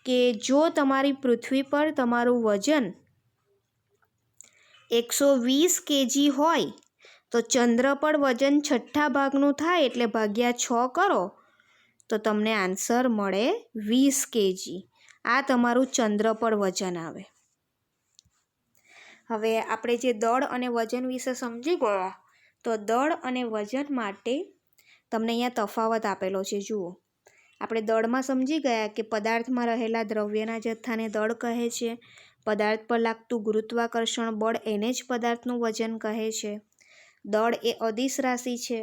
કે જો તમારી પૃથ્વી પર તમારું વજન 120 kg હોય તો ચંદ્ર પર વજન 6 ભાગનું થાય એટલે ભાગ્યા 6 કરો તો તમને આન્સર મળે 20 kg. આ તમારું ચંદ્ર પર વજન આવે. હવે આપણે જે દળ અને વજન વિશે સમજી ગયા તો દળ અને વજન માટે તમને અહીંયા તફાવત આપેલો છે. જુઓ, આપણે દળમાં સમજી ગયા કે પદાર્થમાં રહેલા દ્રવ્યના જથ્થાને દળ કહે છે. પદાર્થ પર લાગતું ગુરુત્વાકર્ષણ બળ એને જ પદાર્થનું વજન કહે છે. દળ એ અદિશ રાશિ છે,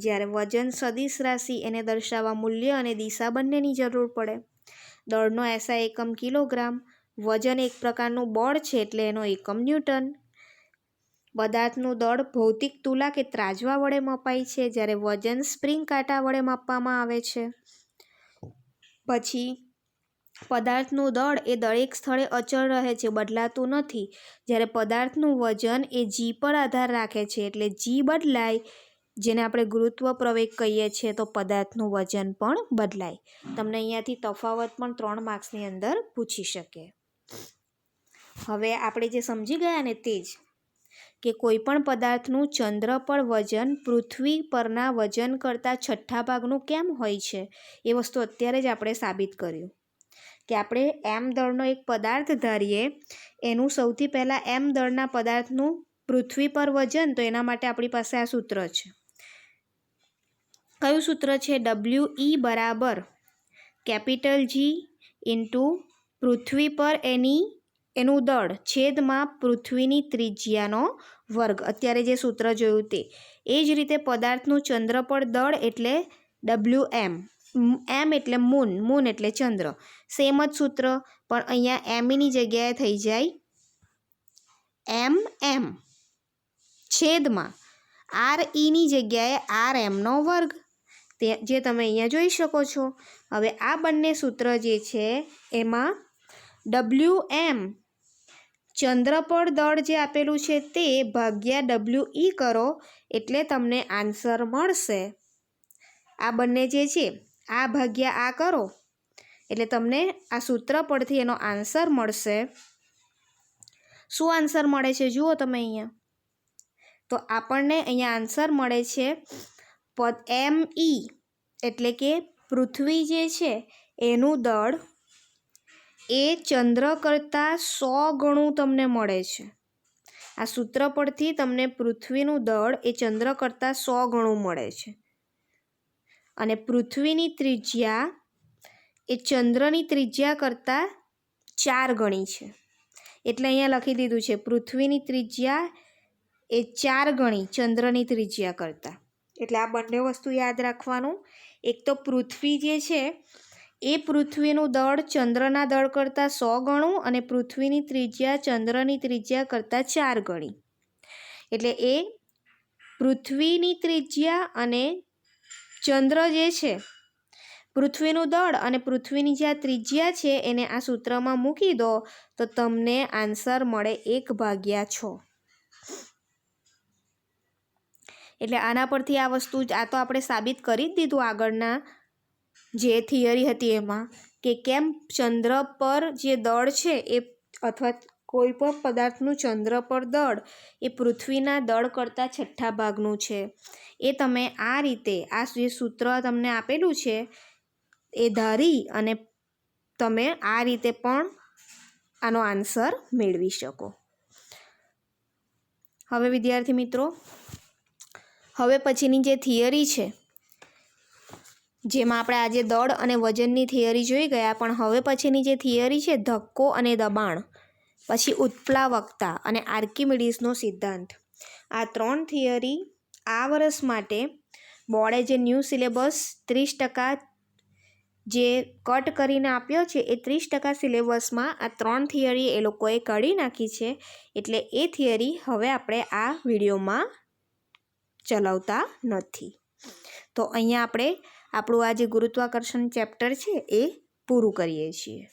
જ્યારે વજન સદિશ રાશિ, એને દર્શાવવા મૂલ્ય અને દિશા બંનેની જરૂર પડે. દળનો SI એકમ કિલોગ્રામ, વજન એક પ્રકારનું બળ છે એટલે એનો એકમ ન્યૂટન. પદાર્થનું દળ ભૌતિક તુલા કે ત્રાજવા વડે મપાય છે, જ્યારે વજન સ્પ્રિંગ કાંટા વડે માપવામાં આવે છે. પછી પદાર્થનું દળ એ દરેક સ્થળે અચળ રહે છે, બદલાતું નથી, જ્યારે પદાર્થનું વજન એ g પર આધાર રાખે છે. એટલે g બદલાય, જેને આપણે ગુરુત્વ પ્રવેગ કહીએ છીએ, તો પદાર્થનું વજન પણ બદલાય. તમને અહીંયાથી તફાવત પણ 3 માર્ક્સની અંદર પૂછી શકે. હવે આપણે જે સમજી ગયા ને તે જ કે કોઈ પણ પદાર્થનું ચંદ્ર પર વજન પૃથ્વી પરના વજન કરતાં 6 ભાગનું કેમ હોય છે એ વસ્તુ અત્યારે જ આપણે સાબિત કર્યું. કે આપણે m દળનો એક પદાર્થ ધારીએ, એનું સૌથી પહેલાં m દળના પદાર્થનું પૃથ્વી પર વજન, તો એના માટે આપણી પાસે આ સૂત્ર છે. કયું સૂત્ર છે? we બરાબર કેપિટલ G ઇન્ટુ પૃથ્વી પર એનું દળ છેદમાં પૃથ્વીની ત્રિજ્યાનો વર્ગ. અત્યારે જે સૂત્ર જોયું તે. એ જ રીતે પદાર્થનું ચંદ્ર પર દળ એટલે wm. m એટલે મૂન એટલે ચંદ્ર. સેમ જ સૂત્ર, પણ અહીંયા meની જગ્યાએ થઈ જાય mm છેદમાં reની જગ્યાએ rmનો વર્ગ, તે જે તમે અહીંયા જોઈ શકો છો. હવે આ બંને સૂત્ર જે છે એમાં wm ચંદ્ર પર દળ જે આપેલું છે તે ભાગ્યા we કરો એટલે તમને આન્સર મળશે. આ બંને જે છે આ ભાગ્યા આ કરો એટલે તમને આ સૂત્ર પરથી એનો આન્સર મળશે. શું આન્સર મળે છે જુઓ તમે અહીંયા. તો આપણને અહીંયા આન્સર મળે છે me એટલે કે પૃથ્વી જે છે એનું દળ એ ચંદ્ર કરતાં 100 ગણું તમને મળે છે. આ સૂત્ર પરથી તમને પૃથ્વીનું દળ એ ચંદ્ર કરતાં 100 ગણું મળે છે. અને પૃથ્વીની ત્રિજ્યા એ ચંદ્રની ત્રિજ્યા કરતાં 4 ગણી છે. એટલે અહીંયા લખી દીધું છે પૃથ્વીની ત્રિજ્યા એ 4 ગણી ચંદ્રની ત્રિજ્યા કરતાં. એટલે આ બંને વસ્તુ યાદ રાખવાનું. એક તો પૃથ્વી જે છે એ પૃથ્વીનું દળ ચંદ્રના દળ કરતાં 100 ગણું અને પૃથ્વીની ત્રિજ્યા ચંદ્રની ત્રિજ્યા કરતાં 4 ગણી. એટલે એ પૃથ્વીની ત્રિજ્યા અને ચંદ્ર જે છે, પૃથ્વીનું દળ અને પૃથ્વીની જે આ ત્રિજ્યા છે એને આ સૂત્રમાં મૂકી દો તો તમને આન્સર મળે 1/6. એટલે આના પરથી આ વસ્તુ આ તો આપણે સાબિત કરી જ દીધું આગળના જે થિયરી હતી એમાં કે કેમ ચંદ્ર પર જે દળ છે એ અથવા કોઈ પણ પદાર્થનું ચંદ્ર પર દળ એ પૃથ્વીના દળ કરતાં છઠ્ઠા ભાગનું છે. એ તમે આ રીતે આ જે સૂત્ર તમને આપેલું છે એ ધારી અને તમે આ રીતે પણ આનો આન્સર મેળવી શકો. હવે વિદ્યાર્થી મિત્રો, હવે પછીની જે થિયરી છે જેમાં આપણે આજે દળ અને વજનની થિયરી જોઈ ગયા, પણ હવે પછીની જે થિયરી છે ધક્કો અને દબાણ, પછી ઉત્પ્લાવકતા અને આર્કિમિડીઝનો સિદ્ધાંત, આ 3 થિયરી આ વર્ષ માટે બોર્ડે જે ન્યૂ સિલેબસ 30% જે કટ કરીને આપ્યો છે એ 30% સિલેબસમાં આ 3 થિયરી એ લોકોએ કાઢી નાખી છે. એટલે એ થિયરી હવે આપણે આ વિડીયોમાં ચલાવતા નથી. તો અહીંયા આપણે આપણું આ જે ગુરુત્વાકર્ષણ ચેપ્ટર છે એ પૂરું કરીએ છીએ.